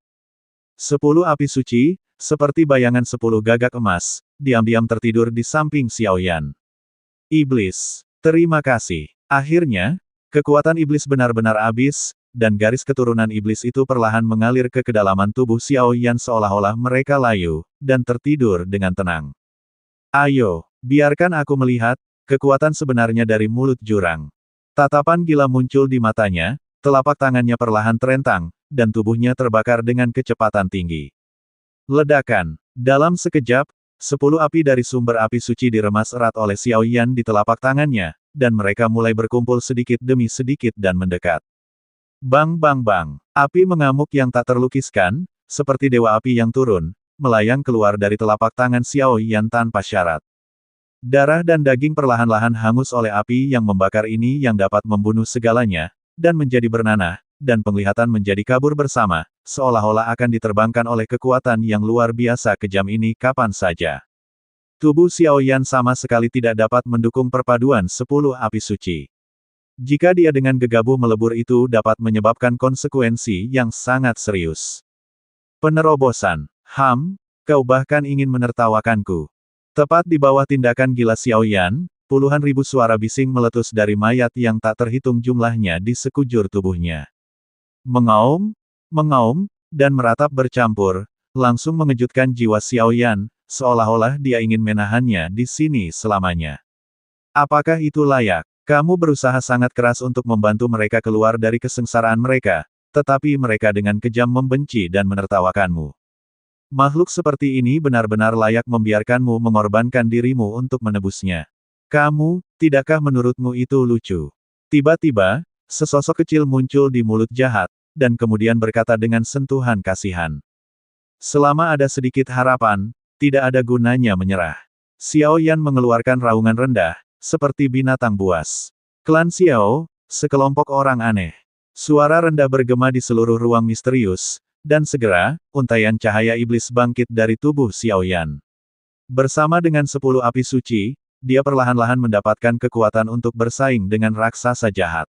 10 api suci, seperti bayangan 10 gagak emas, diam-diam tertidur di samping Xiao Yan. Iblis, terima kasih. Akhirnya, kekuatan iblis benar-benar habis, dan garis keturunan iblis itu perlahan mengalir ke kedalaman tubuh Xiao Yan seolah-olah mereka layu, dan tertidur dengan tenang. Ayo, biarkan aku melihat kekuatan sebenarnya dari mulut jurang. Tatapan gila muncul di matanya, telapak tangannya perlahan terentang, dan tubuhnya terbakar dengan kecepatan tinggi. Ledakan. Dalam sekejap, 10 api dari sumber api suci diremas erat oleh Xiao Yan di telapak tangannya, dan mereka mulai berkumpul sedikit demi sedikit dan mendekat. Bang bang bang. Api mengamuk yang tak terlukiskan, seperti dewa api yang turun, melayang keluar dari telapak tangan Xiao Yan tanpa syarat. Darah dan daging perlahan-lahan hangus oleh api yang membakar ini yang dapat membunuh segalanya, dan menjadi bernanah, dan penglihatan menjadi kabur bersama, seolah-olah akan diterbangkan oleh kekuatan yang luar biasa kejam ini kapan saja. Tubuh Xiao Yan sama sekali tidak dapat mendukung perpaduan 10 api suci. Jika dia dengan gegabah melebur itu dapat menyebabkan konsekuensi yang sangat serius. Penerobosan. Kau bahkan ingin menertawakanku. Tepat di bawah tindakan gila Xiao Yan, puluhan ribu suara bising meletus dari mayat yang tak terhitung jumlahnya di sekujur tubuhnya. Mengaum, mengaum, dan meratap bercampur, langsung mengejutkan jiwa Xiao Yan, seolah-olah dia ingin menahannya di sini selamanya. Apakah itu layak? Kamu berusaha sangat keras untuk membantu mereka keluar dari kesengsaraan mereka, tetapi mereka dengan kejam membenci dan menertawakanmu. Makhluk seperti ini benar-benar layak membiarkanmu mengorbankan dirimu untuk menebusnya. Kamu, tidakkah menurutmu itu lucu? Tiba-tiba, sesosok kecil muncul di mulut jahat, dan kemudian berkata dengan sentuhan kasihan. Selama ada sedikit harapan, tidak ada gunanya menyerah. Xiao Yan mengeluarkan raungan rendah, seperti binatang buas. Klan Xiao, sekelompok orang aneh. Suara rendah bergema di seluruh ruang misterius, dan segera, untaian cahaya iblis bangkit dari tubuh Xiao Yan. Bersama dengan 10 api suci, dia perlahan-lahan mendapatkan kekuatan untuk bersaing dengan raksasa jahat.